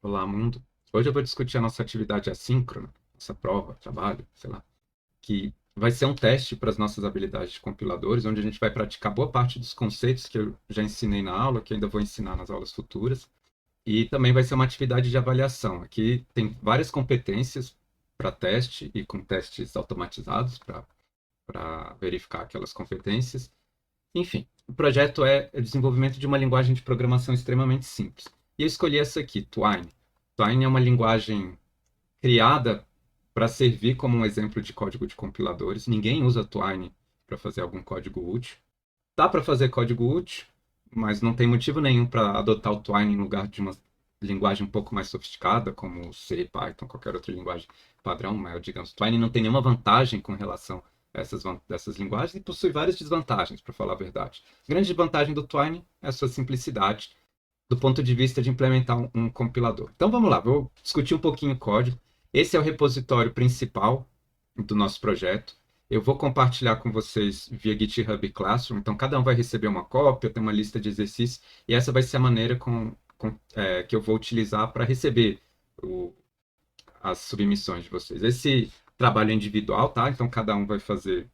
Olá, mundo. Hoje eu vou discutir a nossa atividade assíncrona, nossa prova, trabalho, sei lá, que vai ser um teste para as nossas habilidades de compiladores, onde a gente vai praticar boa parte dos conceitos que eu já ensinei na aula, que ainda vou ensinar nas aulas futuras, e também vai ser uma atividade de avaliação. Aqui tem várias competências para teste e com testes automatizados para verificar aquelas competências. Enfim, o projeto é o desenvolvimento de uma linguagem de programação extremamente simples. E eu escolhi essa aqui, Twine. Twine é uma linguagem criada para servir como um exemplo de código de compiladores. Ninguém usa Twine para fazer algum código útil. Dá para fazer código útil, mas não tem motivo nenhum para adotar o Twine em lugar de uma linguagem um pouco mais sofisticada, como C, Python, qualquer outra linguagem padrão, mas digamos, Twine não tem nenhuma vantagem com relação a essas linguagens e possui várias desvantagens, para falar a verdade. A grande desvantagem do Twine é a sua simplicidade do ponto de vista de implementar um compilador. Então vamos lá, vou discutir um pouquinho o código. Esse é o repositório principal do nosso projeto. Eu vou compartilhar com vocês via GitHub Classroom, então cada um vai receber uma cópia, tem uma lista de exercícios, e essa vai ser a maneira que eu vou utilizar para receber o, as submissões de vocês. Esse trabalho é individual, tá? Então cada um vai fazer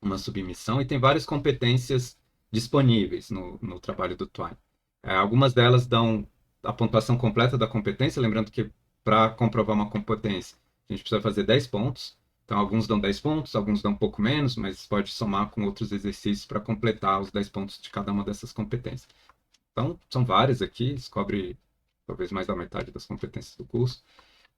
uma submissão e tem várias competências disponíveis no trabalho do Twine. Algumas delas dão a pontuação completa da competência, lembrando que para comprovar uma competência a gente precisa fazer 10 pontos. Então, alguns dão 10 pontos, alguns dão um pouco menos, mas pode somar com outros exercícios para completar os 10 pontos de cada uma dessas competências. Então, são várias aqui, descobre talvez mais da metade das competências do curso.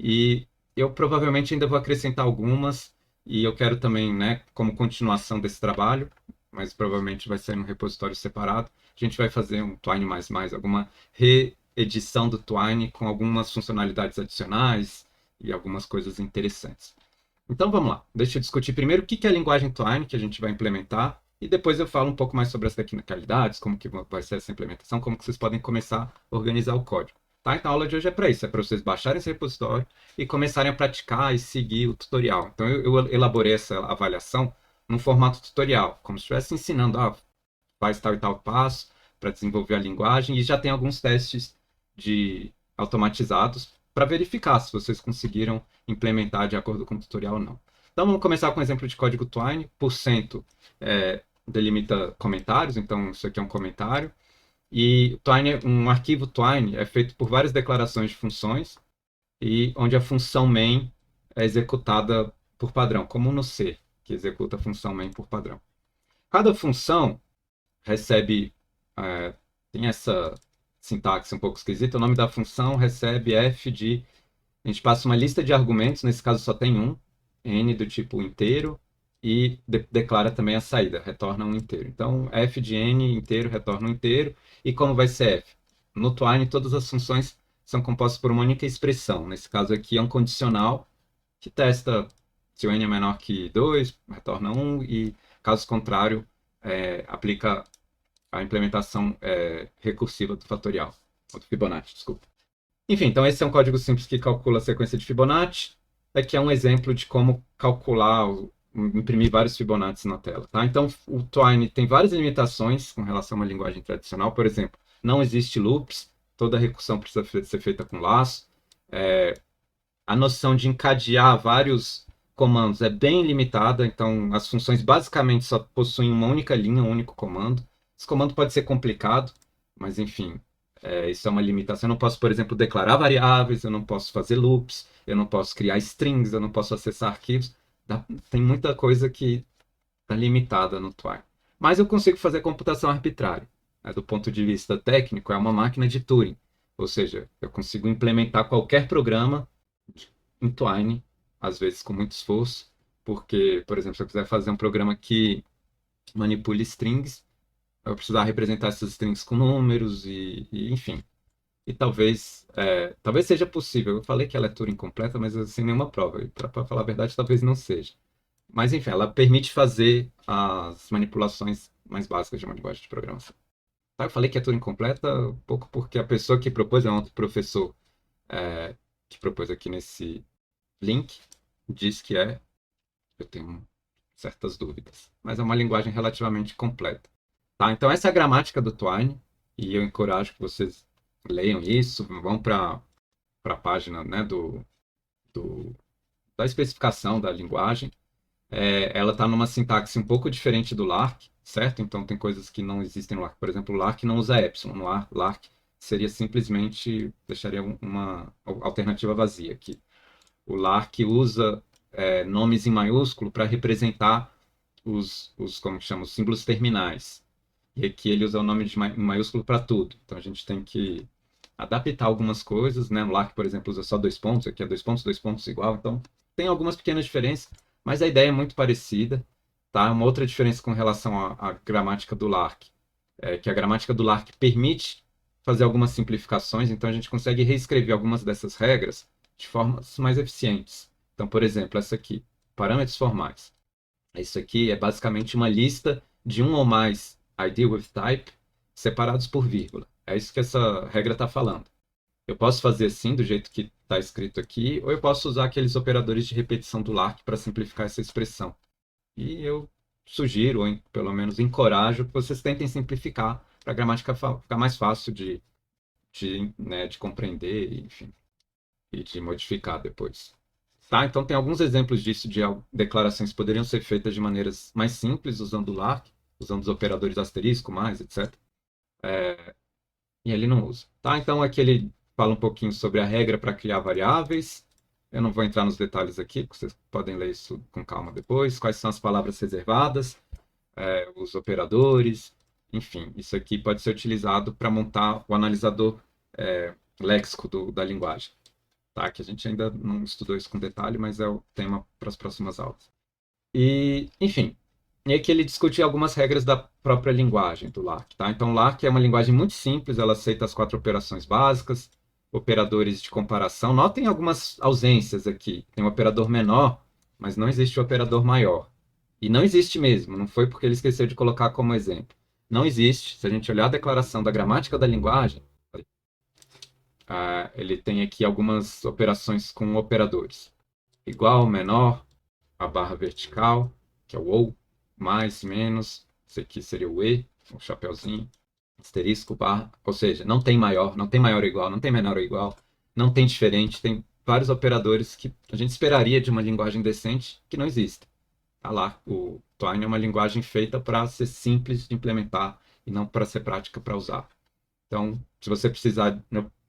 E eu provavelmente ainda vou acrescentar algumas, e eu quero também, né, como continuação desse trabalho, mas provavelmente vai ser um repositório separado, a gente vai fazer um Twine++, alguma reedição do Twine com algumas funcionalidades adicionais e algumas coisas interessantes. Então vamos lá, deixa eu discutir primeiro o que é a linguagem Twine que a gente vai implementar, e depois eu falo um pouco mais sobre as tecnicalidades, como que vai ser essa implementação, como que vocês podem começar a organizar o código. Tá? Então a aula de hoje é para isso, é para vocês baixarem esse repositório e começarem a praticar e seguir o tutorial. Então eu elaborei essa avaliação num formato tutorial, como se estivesse ensinando, faz tal e tal passo para desenvolver a linguagem, e já tem alguns testes automatizados para verificar se vocês conseguiram implementar de acordo com o tutorial ou não. Então vamos começar com um exemplo de código Twine. Porcento delimita comentários, então isso aqui é um comentário. E Twine, um arquivo Twine é feito por várias declarações de funções, e onde a função main é executada por padrão, como no C, que executa a função main por padrão. Cada função recebe, é, tem essa sintaxe um pouco esquisita, o nome da função recebe f de, a gente passa uma lista de argumentos, nesse caso só tem um, n do tipo inteiro, e declara também a saída, retorna um inteiro. Então, f de n inteiro retorna um inteiro, e como vai ser f? No Twine, todas as funções são compostas por uma única expressão. Nesse caso aqui é um condicional que testa se o n é menor que 2, retorna 1, e caso contrário, aplica a implementação recursiva do fatorial, ou do Fibonacci, desculpa. Enfim, então esse é um código simples que calcula a sequência de Fibonacci. Aqui é um exemplo de como calcular, imprimir vários Fibonacci na tela. Tá? Então, o Twine tem várias limitações com relação a uma linguagem tradicional. Por exemplo, não existe loops, toda recursão precisa ser feita com laço. A noção de encadear vários comandos é bem limitada, então as funções basicamente só possuem uma única linha, um único comando. Esse comando pode ser complicado, mas enfim, isso é uma limitação. Eu não posso, por exemplo, declarar variáveis, eu não posso fazer loops, eu não posso criar strings, eu não posso acessar arquivos. Tem muita coisa que está limitada no Twine. Mas eu consigo fazer computação arbitrária. Do ponto de vista técnico, é uma máquina de Turing. Ou seja, eu consigo implementar qualquer programa em Twine, às vezes com muito esforço, porque, por exemplo, se eu quiser fazer um programa que manipule strings, eu vou precisar representar essas strings com números enfim. E talvez seja possível. Eu falei que ela é Turing completa, mas sem nenhuma prova. E para falar a verdade, talvez não seja. Mas enfim, ela permite fazer as manipulações mais básicas de uma linguagem de programação. Tá, eu falei que é Turing completa, um pouco porque a pessoa que propôs é um outro professor que propôs aqui nesse link, diz que eu tenho certas dúvidas, mas é uma linguagem relativamente completa. Tá? Então essa é a gramática do Twine, e eu encorajo que vocês leiam isso, vão para a página, né, da especificação da linguagem. Ela está numa sintaxe um pouco diferente do Lark, certo? Então tem coisas que não existem no Lark. Por exemplo, o Lark não usa epsilon. No Lark seria simplesmente, deixaria uma alternativa vazia aqui. O Lark usa nomes em maiúsculo para representar como chama, os símbolos terminais. E aqui ele usa o nome em maiúsculo para tudo. Então a gente tem que adaptar algumas coisas, né? No Lark, por exemplo, usa só 2 pontos, aqui é 2 pontos igual. Então tem algumas pequenas diferenças, mas a ideia é muito parecida. Tá? Uma outra diferença com relação à gramática do Lark é que a gramática do Lark permite fazer algumas simplificações, então a gente consegue reescrever algumas dessas regras de formas mais eficientes. Então, por exemplo, essa aqui, parâmetros formais. Isso aqui é basicamente uma lista de um ou mais ID with type separados por vírgula. É isso que essa regra está falando. Eu posso fazer assim, do jeito que está escrito aqui, ou eu posso usar aqueles operadores de repetição do Lark para simplificar essa expressão. E eu sugiro, ou pelo menos encorajo, que vocês tentem simplificar para a gramática ficar mais fácil de compreender, enfim, e de modificar depois. Tá? Então, tem alguns exemplos disso, de declarações que poderiam ser feitas de maneiras mais simples, usando o Lark, usando os operadores asterisco, mais, etc. E ele não usa. Tá? Então, aqui ele fala um pouquinho sobre a regra para criar variáveis. Eu não vou entrar nos detalhes aqui, porque vocês podem ler isso com calma depois. Quais são as palavras reservadas, os operadores, enfim. Isso aqui pode ser utilizado para montar o analisador léxico da linguagem. Tá? Que a gente ainda não estudou isso com detalhe, mas é o tema para as próximas aulas. E, enfim, e aqui ele discute algumas regras da própria linguagem do Lark. Tá? Então, o Lark é uma linguagem muito simples, ela aceita as 4 operações básicas, operadores de comparação. Notem algumas ausências aqui. Tem um operador menor, mas não existe o operador maior. E não existe mesmo, não foi porque ele esqueceu de colocar como exemplo. Não existe. Se a gente olhar a declaração da gramática da linguagem, ele tem aqui algumas operações com operadores. Igual, menor, a barra vertical, que é o ou, mais, menos, esse aqui seria o e, o chapeuzinho, asterisco, barra, ou seja, não tem maior ou igual, não tem menor ou igual, não tem diferente, tem vários operadores que a gente esperaria de uma linguagem decente que não existem. Tá lá, o Twine é uma linguagem feita para ser simples de implementar e não para ser prática para usar. Então, se você precisar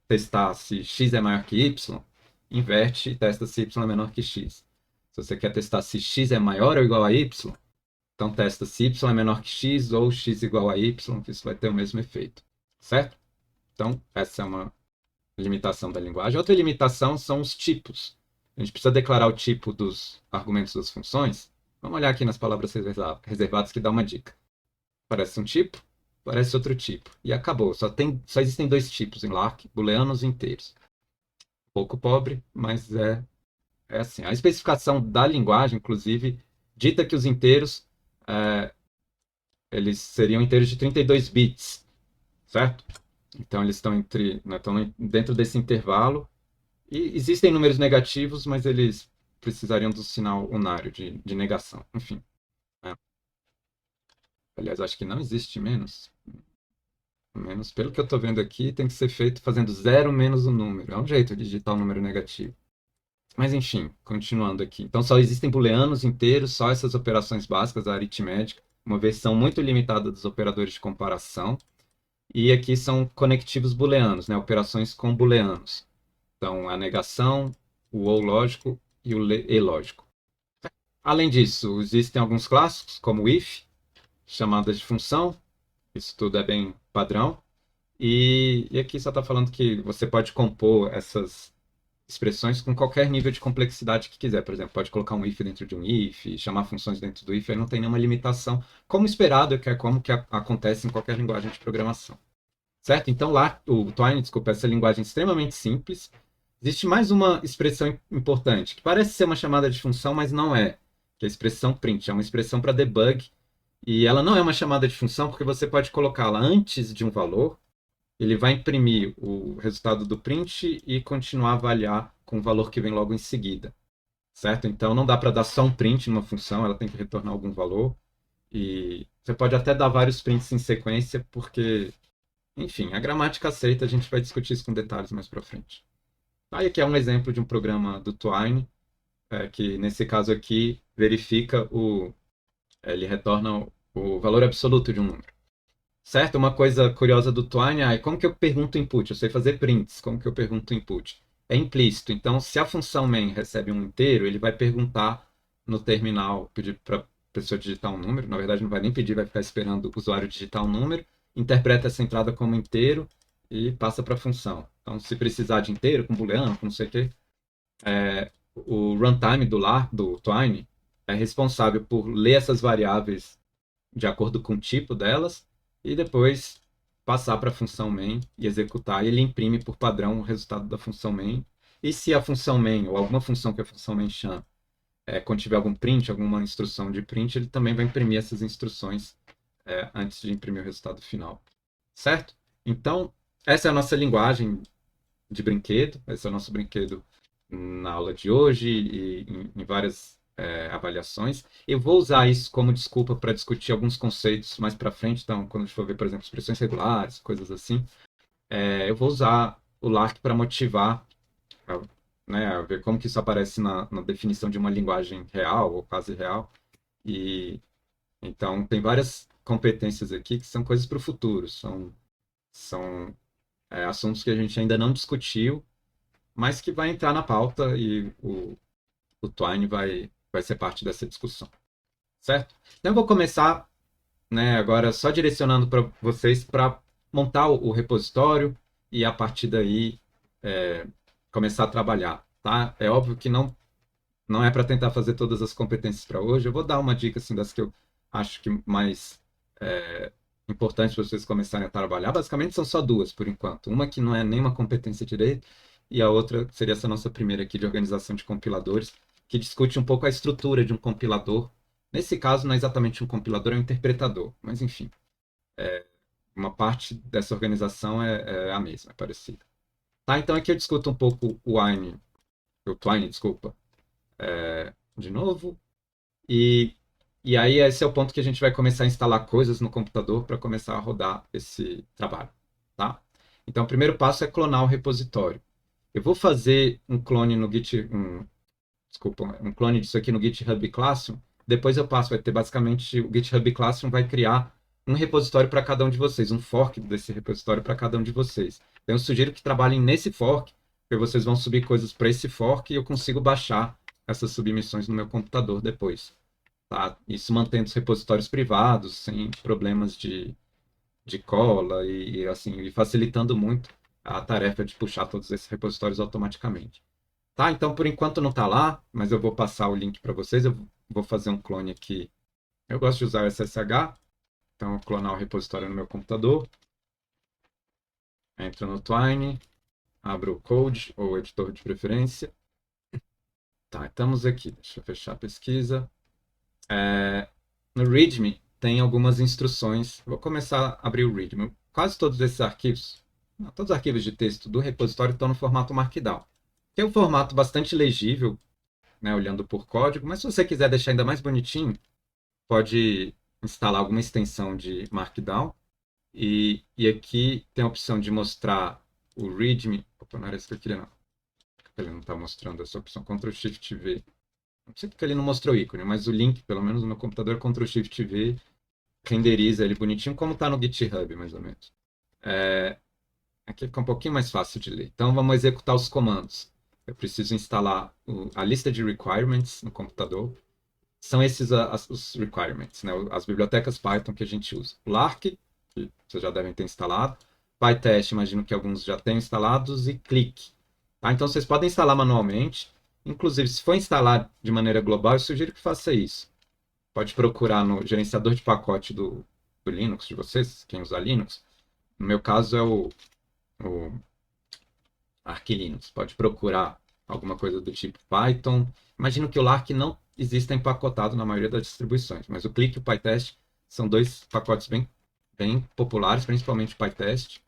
testar se x é maior que y, inverte e testa se y é menor que x. Se você quer testar se x é maior ou igual a y, então testa se y é menor que x ou x igual a y, que isso vai ter o mesmo efeito. Certo? Então, essa é uma limitação da linguagem. Outra limitação são os tipos. A gente precisa declarar o tipo dos argumentos das funções. Vamos olhar aqui nas palavras reservadas que dá uma dica. Parece um tipo, parece outro tipo. E acabou. Só existem 2 tipos em Lark, booleanos e inteiros. Pouco pobre, mas é assim. A especificação da linguagem, inclusive, dita que os inteiros eles seriam inteiros de 32 bits, certo? Então eles estão dentro desse intervalo. E existem números negativos, mas eles precisariam do sinal unário de negação. Enfim. Aliás, acho que não existe menos. Menos, pelo que eu estou vendo aqui, tem que ser feito fazendo 0 menos o número. É um jeito de digitar um número negativo. Mas, enfim, continuando aqui. Então, só existem booleanos inteiros, só essas operações básicas da aritmética, uma versão muito limitada dos operadores de comparação. E aqui são conectivos booleanos, né? Operações com booleanos. Então, a negação, o ou lógico e o e lógico. Além disso, existem alguns clássicos, como o if, chamadas de função. Isso tudo é bem padrão. E aqui só está falando que você pode compor essas expressões com qualquer nível de complexidade que quiser. Por exemplo, pode colocar um if dentro de um if, chamar funções dentro do if, aí não tem nenhuma limitação, como esperado, que é como que acontece em qualquer linguagem de programação. Certo? Então lá, o Twine, desculpa, essa linguagem extremamente simples. Existe mais uma expressão importante, que parece ser uma chamada de função, mas não é. Que é a expressão print, é uma expressão para debug. E ela não é uma chamada de função, porque você pode colocá-la antes de um valor, ele vai imprimir o resultado do print e continuar a avaliar com o valor que vem logo em seguida. Certo? Então não dá para dar só um print numa função, ela tem que retornar algum valor. E você pode até dar vários prints em sequência, porque, enfim, a gramática aceita, a gente vai discutir isso com detalhes mais para frente. Aí aqui é um exemplo de um programa do Twine, que nesse caso aqui verifica ele retorna o valor absoluto de um número. Certo? Uma coisa curiosa do Twine é como que eu pergunto input? Eu sei fazer prints, como que eu pergunto input? É implícito. Então, se a função main recebe um inteiro, ele vai perguntar no terminal, pedir para a pessoa digitar um número. Na verdade, não vai nem pedir, vai ficar esperando o usuário digitar um número, interpreta essa entrada como inteiro e passa para a função. Então, se precisar de inteiro, com booleano, com não sei o quê, o runtime do Twine é responsável por ler essas variáveis de acordo com o tipo delas e depois passar para a função main e executar. E ele imprime por padrão o resultado da função main. E se a função main ou alguma função que a função main chama, quando tiver algum print, alguma instrução de print, ele também vai imprimir essas instruções antes de imprimir o resultado final. Certo? Então, essa é a nossa linguagem de brinquedo. Esse é o nosso brinquedo na aula de hoje e em várias avaliações. Eu vou usar isso como desculpa para discutir alguns conceitos mais para frente. Então, quando a gente for ver, por exemplo, expressões regulares, coisas assim, eu vou usar o Lark para motivar, né, a ver como que isso aparece na definição de uma linguagem real ou quase real. E então tem várias competências aqui que são coisas para o futuro, são assuntos que a gente ainda não discutiu, mas que vai entrar na pauta e o Twine vai ser parte dessa discussão, certo? Então eu vou começar, né, agora só direcionando para vocês para montar o repositório e a partir daí começar a trabalhar, tá? É óbvio que não é para tentar fazer todas as competências para hoje. Eu vou dar uma dica assim das que eu acho que mais importantes para vocês começarem a trabalhar. Basicamente são só duas por enquanto. Uma que não é nenhuma competência direito e a outra seria essa nossa primeira aqui de organização de compiladores, que discute um pouco a estrutura de um compilador. Nesse caso, não é exatamente um compilador, é um interpretador, mas enfim, uma parte dessa organização é a mesma, é parecida. Tá, então aqui eu discuto um pouco o Twine, desculpa, de novo, e, e aí esse é o ponto que a gente vai começar a instalar coisas no computador para começar a rodar esse trabalho, tá? Então o primeiro passo é clonar o repositório. Eu vou fazer um clone no desculpa, um clone disso aqui no GitHub Classroom. Depois eu passo, vai ter basicamente o GitHub Classroom vai criar um repositório para cada um de vocês, um fork desse repositório para cada um de vocês. Então eu sugiro que trabalhem nesse fork, porque vocês vão subir coisas para esse fork e eu consigo baixar essas submissões no meu computador depois. Tá? Isso mantendo os repositórios privados, sem problemas de cola e assim, e facilitando muito a tarefa de puxar todos esses repositórios automaticamente. Tá, então por enquanto não está lá, mas eu vou passar o link para vocês. Eu vou fazer um clone aqui. Eu gosto de usar o SSH, então eu vou clonar o repositório no meu computador. Entro no Twine, abro o code ou o editor de preferência. Tá, estamos aqui. Deixa eu fechar a pesquisa. No README tem algumas instruções. Vou começar a abrir o README. Quase todos esses arquivos, todos os arquivos de texto do repositório estão no formato Markdown, que é um formato bastante legível, né, olhando por código, mas se você quiser deixar ainda mais bonitinho, pode instalar alguma extensão de Markdown. E aqui tem a opção de mostrar o README. Opa, não era isso que eu queria, não. Ele não está mostrando essa opção. Ctrl Shift V. Não sei porque ele não mostrou o ícone, mas o link, pelo menos no meu computador, é Ctrl Shift V, renderiza ele bonitinho, como está no GitHub, mais ou menos. Aqui fica um pouquinho mais fácil de ler. Então vamos executar os comandos. Eu preciso instalar a lista de requirements no computador. São esses os requirements, né? As bibliotecas Python que a gente usa. O Lark, que vocês já devem ter instalado. PyTest, imagino que alguns já tenham instalados. E Click. Tá? Então vocês podem instalar manualmente. Inclusive, se for instalar de maneira global, eu sugiro que faça isso. Pode procurar no gerenciador de pacote do Linux de vocês, quem usa Linux. No meu caso é o Arch Linux. Pode procurar alguma coisa do tipo Python. Imagino que o Lark não exista empacotado na maioria das distribuições, mas o Click e o PyTest são dois pacotes bem populares, principalmente o PyTest.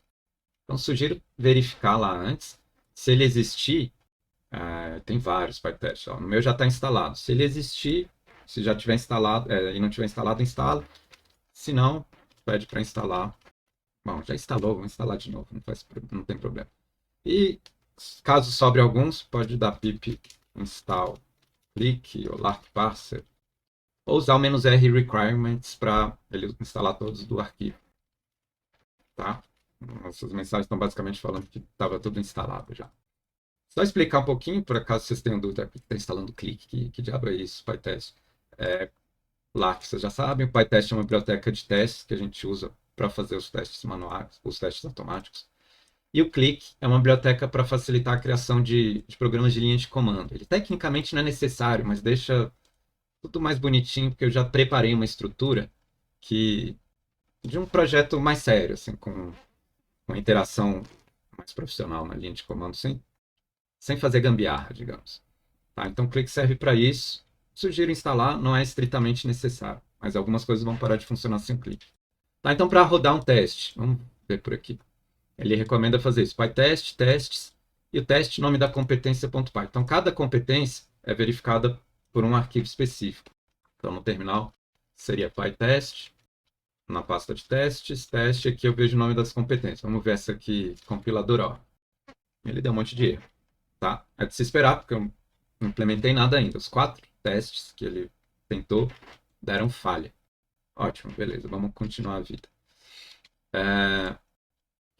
Então, sugiro verificar lá antes. Se ele existir, tem vários PyTest. No meu já está instalado. Se ele existir, se já tiver instalado e não tiver instalado, instala. Se não, pede para instalar. Bom, já instalou, vou instalar de novo, não tem problema. E caso sobre alguns, pode dar pip install click ou lark parser, ou usar o "-r requirements" para ele instalar todos do arquivo. Tá? Essas mensagens estão basicamente falando que estava tudo instalado já. Só explicar um pouquinho, por acaso vocês tenham dúvida, que está instalando clique, que diabo é isso, PyTest? Lark, vocês já sabem, o PyTest é uma biblioteca de testes que a gente usa para fazer os testes manuais, os testes automáticos. E o Click é uma biblioteca para facilitar a criação de programas de linha de comando. Ele tecnicamente não é necessário, mas deixa tudo mais bonitinho, porque eu já preparei uma estrutura de um projeto mais sério, assim, com uma interação mais profissional na linha de comando, sem fazer gambiarra, digamos. Tá? Então, o Click serve para isso. Sugiro instalar, não é estritamente necessário, mas algumas coisas vão parar de funcionar sem o Click. Tá? Então, para rodar um teste, vamos ver por aqui. Ele recomenda fazer isso, PyTest, testes, e o teste, nome da competência.py. Então, cada competência é verificada por um arquivo específico. Então, no terminal, seria PyTest, na pasta de testes, teste, aqui eu vejo o nome das competências. Vamos ver essa aqui, compilador, ó. Ele deu um monte de erro, tá? É de se esperar, porque eu não implementei nada ainda. Os 4 testes que ele tentou deram falha. Ótimo, beleza, vamos continuar a vida.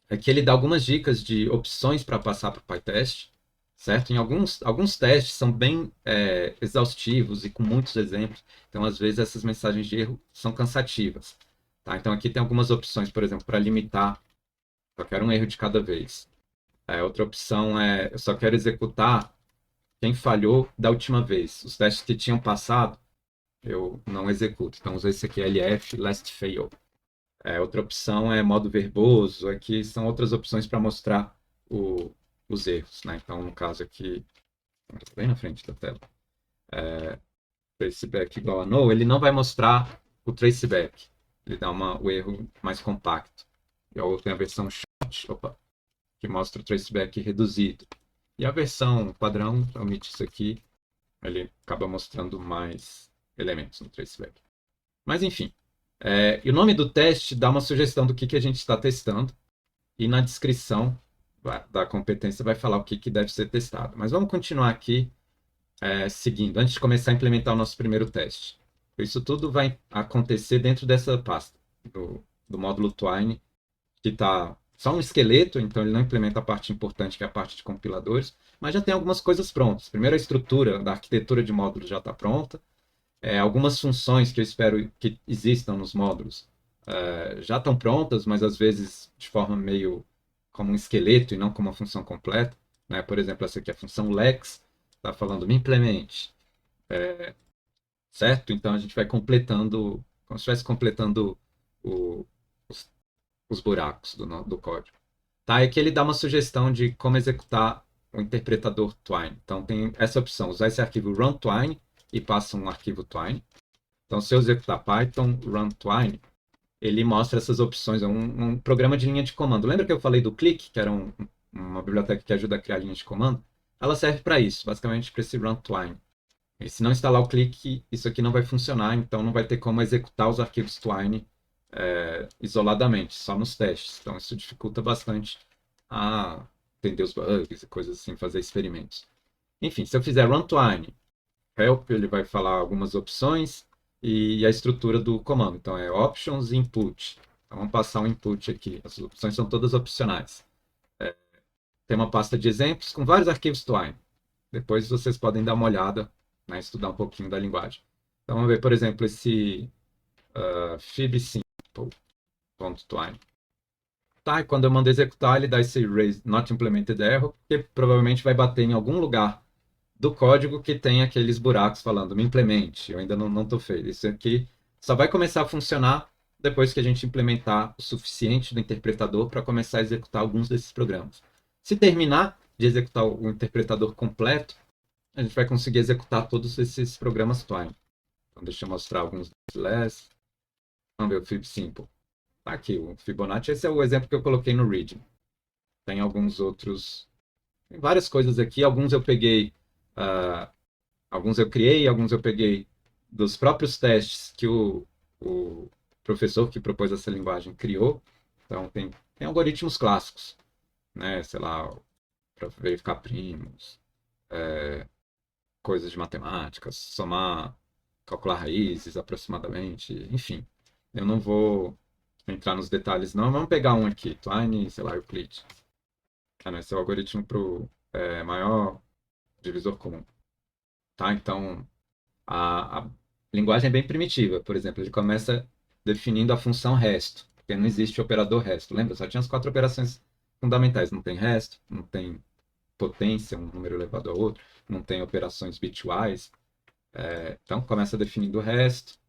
Aqui ele dá algumas dicas de opções para passar para o PyTest, certo? Em alguns testes são bem exaustivos e com muitos exemplos, então às vezes essas mensagens de erro são cansativas. Tá? Então aqui tem algumas opções, por exemplo, para limitar, só quero um erro de cada vez. Outra opção é, eu só quero executar quem falhou da última vez. Os testes que tinham passado, eu não executo. Então uso esse aqui, LF, last fail. Outra opção é modo verboso. Aqui são outras opções para mostrar os erros. Né? Então, no caso aqui, bem na frente da tela, traceback igual a no, ele não vai mostrar o traceback. Ele dá o erro mais compacto. E a outra é a versão short, que mostra o traceback reduzido. E a versão padrão, omite isso aqui, ele acaba mostrando mais elementos no traceback. Mas, enfim. E o nome do teste dá uma sugestão do que a gente está testando. E na descrição da competência vai falar o que deve ser testado. Mas vamos continuar aqui seguindo, antes de começar a implementar o nosso primeiro teste. Isso tudo vai acontecer dentro dessa pasta, do módulo Twine, que está só um esqueleto, então ele não implementa a parte importante, que é a parte de compiladores, mas já tem algumas coisas prontas. Primeiro, a estrutura da arquitetura de módulos já está pronta. Algumas funções que eu espero que existam nos módulos já estão prontas, mas às vezes de forma meio como um esqueleto e não como uma função completa. Né? Por exemplo, essa aqui é a função lex, está falando me implemente. Certo? Então a gente vai completando, como se estivesse completando os buracos do código. Tá? Aqui ele dá uma sugestão de como executar o interpretador Twine. Então tem essa opção, usar esse arquivo runtwine e passa um arquivo Twine. Então se eu executar Python runtwine, ele mostra essas opções, é um programa de linha de comando. Lembra que eu falei do Click, que era uma biblioteca que ajuda a criar linha de comando? Ela serve para isso, basicamente para esse runtwine. E se não instalar o Click, isso aqui não vai funcionar, então não vai ter como executar os arquivos Twine isoladamente, só nos testes. Então isso dificulta bastante a entender os bugs e coisas assim, fazer experimentos. Enfim, se eu fizer runtwine help, ele vai falar algumas opções e a estrutura do comando. Então é options e input. Então, vamos passar um input aqui. As opções são todas opcionais. Tem uma pasta de exemplos com vários arquivos Twine. Depois vocês podem dar uma olhada, né, estudar um pouquinho da linguagem. Então vamos ver, por exemplo, esse fibsimple.twine. Tá, e quando eu mando executar, ele dá esse raise not implemented error, que provavelmente vai bater em algum lugar do código que tem aqueles buracos falando me implemente. Eu ainda não estou feito. Isso aqui só vai começar a funcionar depois que a gente implementar o suficiente do interpretador para começar a executar alguns desses programas. Se terminar de executar o interpretador completo, a gente vai conseguir executar todos esses programas Twine. Então, deixa eu mostrar alguns deles. Vamos ver o fibsimple. Tá aqui, o Fibonacci. Esse é o exemplo que eu coloquei no readme. Tem alguns outros. Tem várias coisas aqui. Alguns eu peguei. Alguns eu criei, alguns eu peguei dos próprios testes que o professor que propôs essa linguagem criou. Então, tem algoritmos clássicos, né? Sei lá, para verificar primos, coisas de matemática, somar, calcular raízes aproximadamente, enfim. Eu não vou entrar nos detalhes, não. Vamos pegar um aqui, Twine, sei lá, Euclid. Esse é o algoritmo para o maior divisor comum. Tá? Então, a linguagem é bem primitiva. Por exemplo, ele começa definindo a função resto, porque não existe operador resto. Lembra? Só tinha as 4 operações fundamentais. Não tem resto, não tem potência, um número elevado a outro, não tem operações bitwise. Então, começa definindo o resto.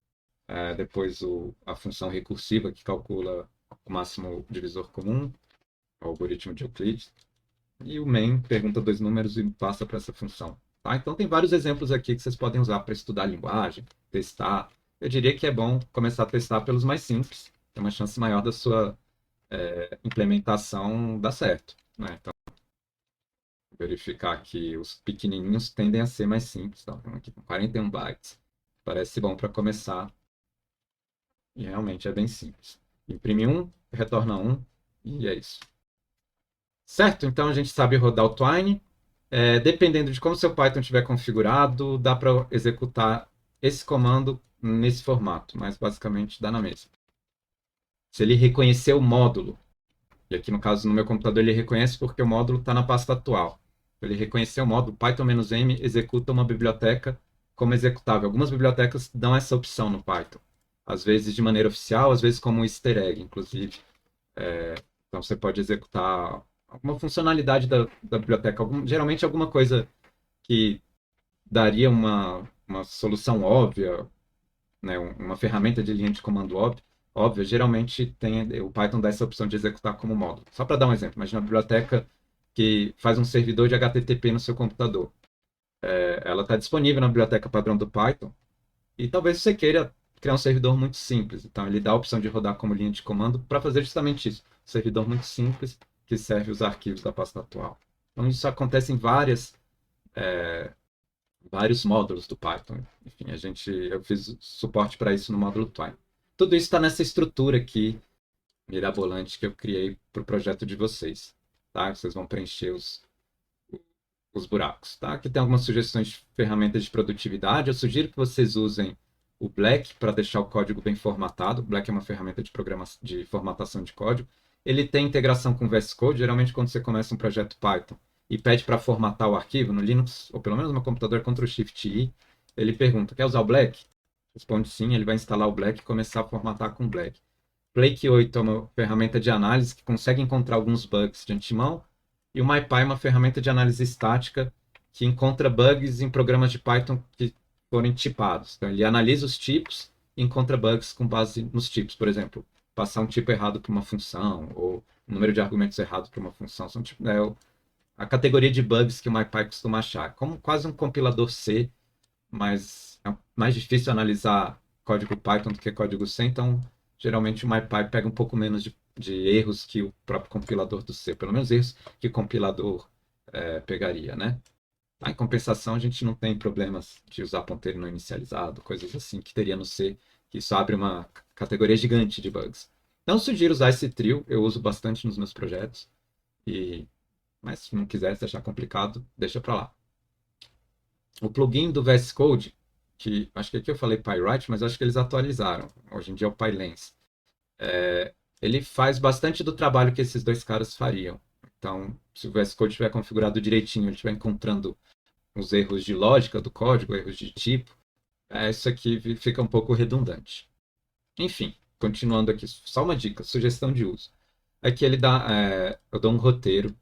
Depois, a função recursiva, que calcula o máximo divisor comum, o algoritmo de Euclid. E o main pergunta 2 números e passa para essa função. Tá? Então, tem vários exemplos aqui que vocês podem usar para estudar a linguagem, testar. Eu diria que é bom começar a testar pelos mais simples. Tem uma chance maior da sua implementação dar certo. Né? Então, verificar que os pequenininhos tendem a ser mais simples. Tá? Aqui com 41 bytes. Parece bom para começar. E realmente é bem simples. Imprime 1, retorna 1, e é isso. Certo? Então a gente sabe rodar o Twine. Dependendo de como seu Python estiver configurado, dá para executar esse comando nesse formato, mas basicamente dá na mesma. Se ele reconhecer o módulo, e aqui no caso no meu computador ele reconhece porque o módulo está na pasta atual. Ele reconheceu o módulo, Python-M executa uma biblioteca como executável. Algumas bibliotecas dão essa opção no Python. Às vezes de maneira oficial, às vezes como um easter egg, inclusive. Então você pode executar alguma funcionalidade da biblioteca, geralmente alguma coisa que daria uma solução óbvia, né, uma ferramenta de linha de comando óbvia, geralmente o Python dá essa opção de executar como módulo. Só para dar um exemplo, imagina uma biblioteca que faz um servidor de HTTP no seu computador. Ela está disponível na biblioteca padrão do Python e talvez você queira criar um servidor muito simples. Então, ele dá a opção de rodar como linha de comando para fazer justamente isso. Um servidor muito simples que serve os arquivos da pasta atual. Então, isso acontece em vários módulos do Python. Enfim, eu fiz suporte para isso no módulo Twine. Tudo isso está nessa estrutura aqui, mirabolante, que eu criei para o projeto de vocês. Tá? Vocês vão preencher os buracos. Tá? Aqui tem algumas sugestões de ferramentas de produtividade. Eu sugiro que vocês usem o Black para deixar o código bem formatado. O Black é uma ferramenta de formatação de código. Ele tem integração com VS Code. Geralmente, quando você começa um projeto Python e pede para formatar o arquivo no Linux, ou pelo menos no meu computador, Ctrl+Shift+I, ele pergunta, quer usar o Black? Responde sim, ele vai instalar o Black e começar a formatar com o Black. Flake 8 é uma ferramenta de análise que consegue encontrar alguns bugs de antemão, e o MyPy é uma ferramenta de análise estática que encontra bugs em programas de Python que forem tipados. Então, ele analisa os tipos e encontra bugs com base nos tipos. Por exemplo, passar um tipo errado para uma função, ou um número de argumentos errado para uma função. São a categoria de bugs que o MyPy costuma achar. Como quase um compilador C, mas é mais difícil analisar código Python do que código C, então geralmente o MyPy pega um pouco menos de erros que o próprio compilador do C, pelo menos erros que o compilador pegaria, né? Em compensação, a gente não tem problemas de usar ponteiro não inicializado, coisas assim que teria no C, que isso abre uma categoria gigante de bugs. Então, sugiro usar esse trio, eu uso bastante nos meus projetos, mas se não quiser, se achar complicado, deixa para lá. O plugin do VS Code, que acho que aqui eu falei PyWrite, mas acho que eles atualizaram. Hoje em dia é o PyLens. Ele faz bastante do trabalho que esses dois caras fariam. Então, se o VS Code estiver configurado direitinho, ele estiver encontrando os erros de lógica do código, erros de tipo, isso aqui fica um pouco redundante. Enfim, continuando aqui, só uma dica, sugestão de uso. Aqui ele eu dou um roteiro,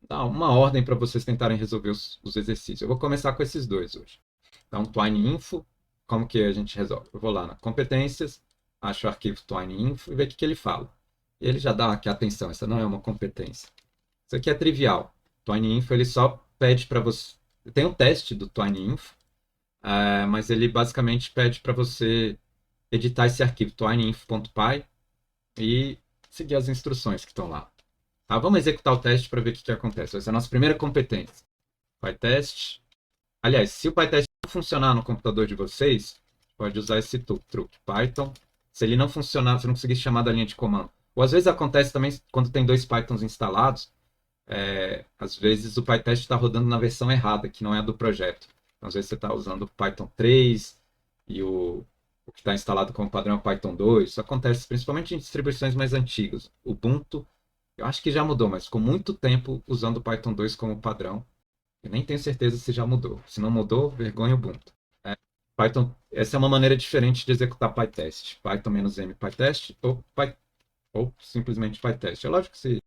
dá uma ordem para vocês tentarem resolver os exercícios. Eu vou começar com esses dois hoje. Então, TwineInfo, como que a gente resolve? Eu vou lá na competências, acho o arquivo TwineInfo e ver o que ele fala. E ele já dá aqui, atenção, essa não é uma competência. Isso aqui é trivial. TwineInfo, ele só pede para você... Tem um teste do TwineInfo, mas ele basicamente pede para você editar esse arquivo twineinfo.py e seguir as instruções que estão lá. Tá? Vamos executar o teste para ver o que acontece. Essa é a nossa primeira competência. PyTest. Aliás, se o PyTest não funcionar no computador de vocês, pode usar esse truque. Python. Se ele não funcionar, se não conseguir chamar da linha de comando. Ou às vezes acontece também quando tem 2 Pythons instalados, às vezes o PyTest está rodando na versão errada, que não é a do projeto. Então, às vezes você está usando o Python 3 e o que está instalado como padrão é o Python 2. Isso acontece principalmente em distribuições mais antigas. O Ubuntu, eu acho que já mudou, mas ficou muito tempo usando o Python 2 como padrão. Eu nem tenho certeza se já mudou. Se não mudou, vergonha Ubuntu. Python, essa é uma maneira diferente de executar PyTest. Python-m PyTest ou simplesmente PyTest. É lógico que se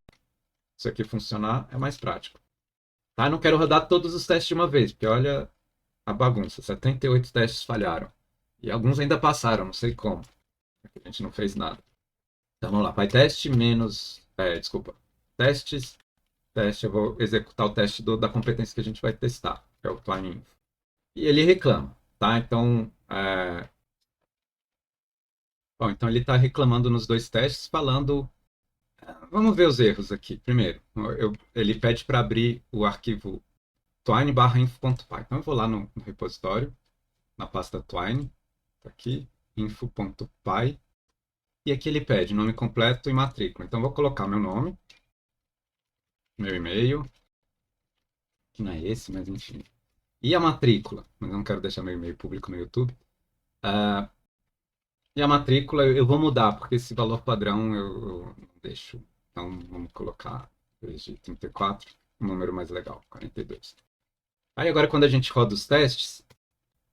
isso aqui funcionar, é mais prático. Tá? Eu não quero rodar todos os testes de uma vez, porque olha a bagunça. 78 testes falharam. E alguns ainda passaram, não sei como. A gente não fez nada. Então vamos lá. PyTest menos. Desculpa. Testes. Teste. Eu vou executar o teste da competência que a gente vai testar, que é o Twine Info. E ele reclama. Tá? Então. Bom, então ele está reclamando nos dois testes, falando. Vamos ver os erros aqui. Primeiro, ele pede para abrir o arquivo twine/info.py. Então eu vou lá no repositório, na pasta Twine, tá aqui, info.py, e aqui ele pede nome completo e matrícula. Então eu vou colocar meu nome, meu e-mail, que não é esse, mas enfim. E a matrícula, mas eu não quero deixar meu e-mail público no YouTube. E a matrícula eu vou mudar, porque esse valor padrão eu não deixo. Então vamos colocar, em vez de 34, um número mais legal, 42. Aí agora quando a gente roda os testes,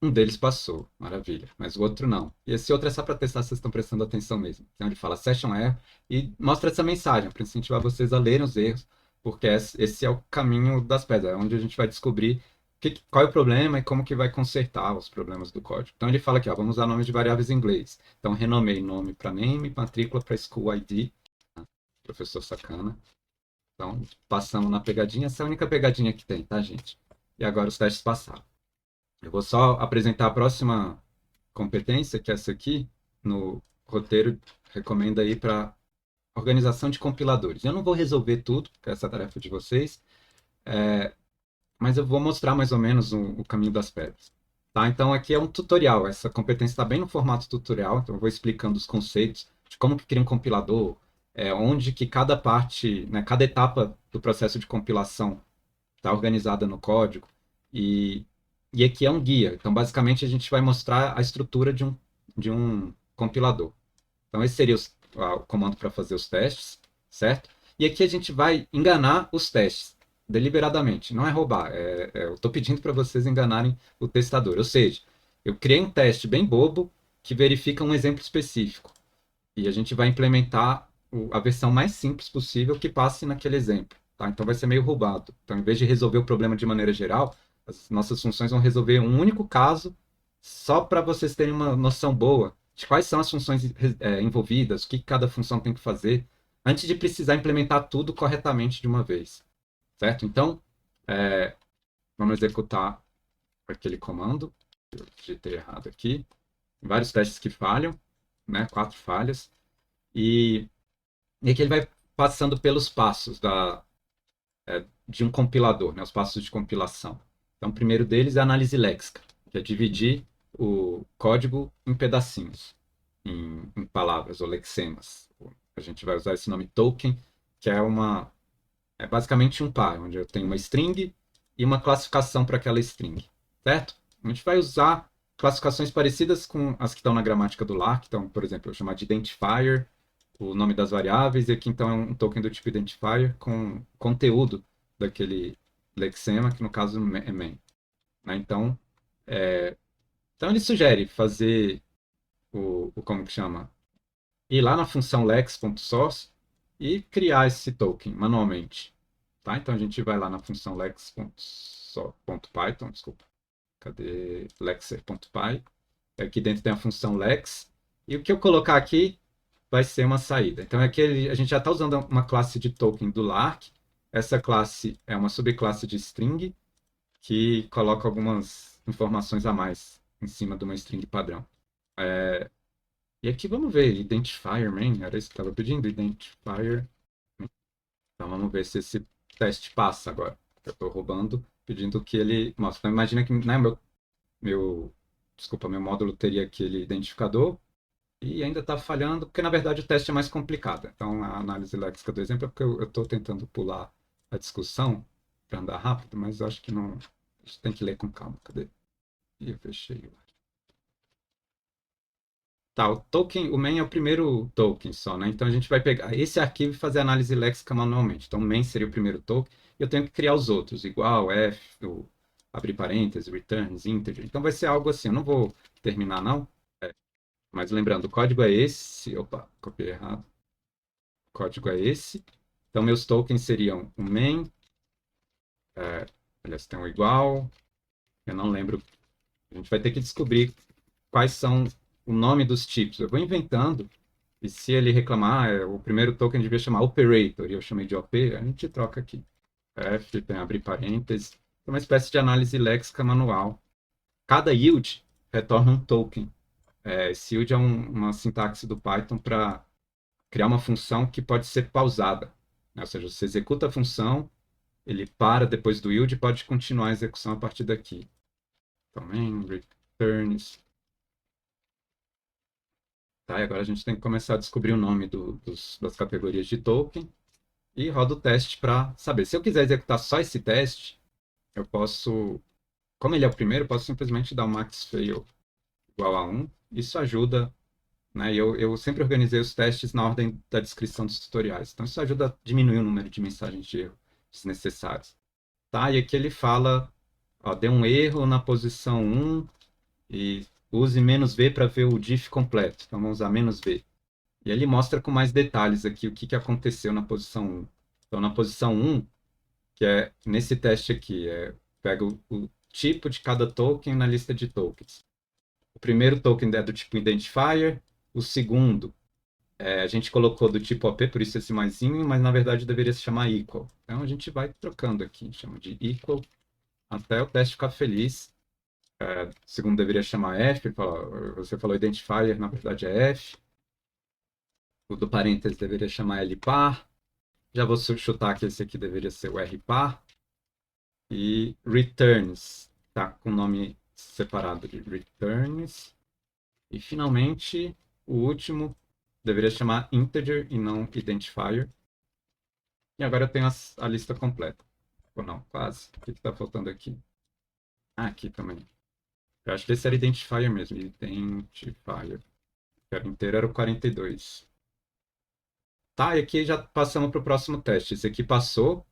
um deles passou, maravilha, mas o outro não. E esse outro é só para testar se vocês estão prestando atenção mesmo. Então ele fala session error e mostra essa mensagem para incentivar vocês a lerem os erros, porque esse é o caminho das pedras, é onde a gente vai descobrir qual é o problema e como que vai consertar os problemas do código. Então ele fala aqui, ó, vamos usar nomes de variáveis em inglês. Então renomei nome para name, matrícula para school ID, professor sacana. Então passamos na pegadinha, essa é a única pegadinha que tem, tá, gente? E agora os testes passaram. Eu vou só apresentar a próxima competência, que é essa aqui, no roteiro, recomenda aí para organização de compiladores. Eu não vou resolver tudo, porque essa é a tarefa de vocês, mas eu vou mostrar mais ou menos o caminho das pedras. Tá? Então aqui é um tutorial, essa competência está bem no formato tutorial, então eu vou explicando os conceitos de como que cria um compilador, onde que cada parte, né, cada etapa do processo de compilação está organizada no código, e aqui é um guia. Então, basicamente, a gente vai mostrar a estrutura de um compilador. Então, esse seria o comando para fazer os testes, certo? E aqui a gente vai enganar os testes, deliberadamente. Não é roubar, eu estou pedindo para vocês enganarem o testador. Ou seja, eu criei um teste bem bobo que verifica um exemplo específico. E a gente vai implementar a versão mais simples possível que passe naquele exemplo. Tá? Então, vai ser meio roubado. Então, em vez de resolver o problema de maneira geral, as nossas funções vão resolver um único caso, só para vocês terem uma noção boa de quais são as funções envolvidas, o que cada função tem que fazer, antes de precisar implementar tudo corretamente de uma vez. Certo? Então, vamos executar aquele comando. Eu digitei errado aqui. Vários testes que falham, né? 4 falhas. E aqui ele vai passando pelos passos de um compilador, né? Os passos de compilação. Então, o primeiro deles é a análise léxica, que é dividir o código em pedacinhos, em palavras ou lexemas. A gente vai usar esse nome token, que é basicamente um par, onde eu tenho uma string e uma classificação para aquela string, certo? A gente vai usar classificações parecidas com as que estão na gramática do Lark. Então, por exemplo, eu chamar de identifier, o nome das variáveis, e aqui então é um token do tipo identifier com conteúdo daquele lexema, que no caso é main. Né? Então ele sugere fazer como que chama? Ir lá na função lex.source e criar esse token manualmente. Tá? Então a gente vai lá na função lex.python, desculpa. Cadê? Lexer.py. Aqui dentro tem a função lex. E o que eu colocar aqui vai ser uma saída. Então aqui a gente já está usando uma classe de token do Lark. Essa classe é uma subclasse de string que coloca algumas informações a mais em cima de uma string padrão. E aqui vamos ver, identifier main, era isso que estava pedindo, identifier. Então vamos ver se esse teste passa agora. Eu estou roubando, pedindo que ele mostre. Então imagina que, né, meu módulo teria aquele identificador e ainda está falhando, porque na verdade o teste é mais complicado. Então a análise léxica do exemplo é porque eu estou tentando pular a discussão para andar rápido, mas eu acho que não. A gente tem que ler com calma. Cadê? Ih, eu fechei. Tá, o token, o main é o primeiro token só, né? Então a gente vai pegar esse arquivo e fazer análise léxica manualmente. Então, main seria o primeiro token, e eu tenho que criar os outros, igual, f, abrir parênteses, returns, integer. Então vai ser algo assim, eu não vou terminar, não. É, mas lembrando, o código é esse. Opa, copiei errado. O código é esse. Então, meus tokens seriam o main, aliás, tem um igual, eu não lembro. A gente vai ter que descobrir quais são o nome dos tipos. Eu vou inventando. E se ele reclamar, o primeiro token devia chamar operator, e eu chamei de OP, a gente troca aqui. F, tem abrir parênteses. É uma espécie de análise léxica manual. Cada yield retorna um token. Esse yield é uma sintaxe do Python para criar uma função que pode ser pausada, né? Ou seja, você executa a função, ele para depois do yield e pode continuar a execução a partir daqui. Também returns. Tá, e agora a gente tem que começar a descobrir o nome das categorias de token e roda o teste para saber. Se eu quiser executar só esse teste, eu posso, como ele é o primeiro, eu posso simplesmente dar o max fail igual a 1. Isso ajuda, né? Eu sempre organizei os testes na ordem da descrição dos tutoriais. Então, isso ajuda a diminuir o número de mensagens de erro desnecessárias. Tá, e aqui ele fala, ó, deu um erro na posição 1 e use "-v" para ver o diff completo. Então, vamos usar "-v". E ele mostra com mais detalhes aqui o que aconteceu na posição 1. Então, na posição 1, que é nesse teste aqui, pega o tipo de cada token na lista de tokens. O primeiro token é do tipo identifier, o segundo a gente colocou do tipo OP, por isso esse maisinho, mas na verdade deveria se chamar equal. Então a gente vai trocando aqui, chama de equal, até o teste ficar feliz. O segundo deveria chamar F, você falou identifier, na verdade é F. O do parênteses deveria chamar LPAR. Já vou chutar que esse aqui deveria ser o RPAR. E returns, tá com o nome separado de returns. E finalmente, o último deveria chamar integer e não identifier. E agora eu tenho a lista completa. Ou não, quase. O que está faltando aqui? Ah, aqui também. Eu acho que esse era identifier mesmo. Identifier. Que era inteiro, era o 42. Tá, e aqui já passamos para o próximo teste. Esse aqui passou.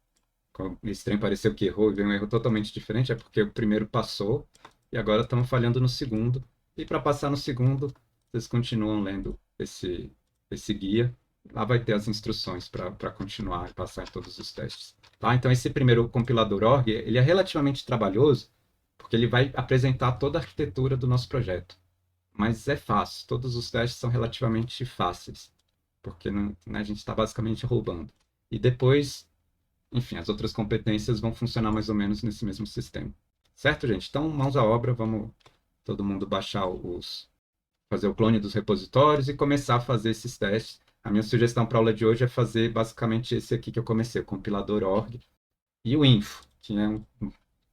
Esse trem pareceu que errou e veio um erro totalmente diferente. É porque o primeiro passou. E agora estamos falhando no segundo. E para passar no segundo, vocês continuam lendo esse guia. Lá vai ter as instruções para continuar e passar em todos os testes. Tá? Então, esse primeiro compilador org, ele é relativamente trabalhoso, porque ele vai apresentar toda a arquitetura do nosso projeto. Mas é fácil, todos os testes são relativamente fáceis, porque não, né, a gente está basicamente roubando. E depois, enfim, as outras competências vão funcionar mais ou menos nesse mesmo sistema. Certo, gente? Então, mãos à obra, vamos todo mundo baixar fazer o clone dos repositórios e começar a fazer esses testes. A minha sugestão para a aula de hoje é fazer basicamente esse aqui que eu comecei, o compilador org e o info, que é um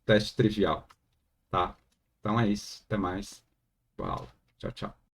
teste trivial, tá? Então é isso, até mais. Boa aula. Tchau, tchau.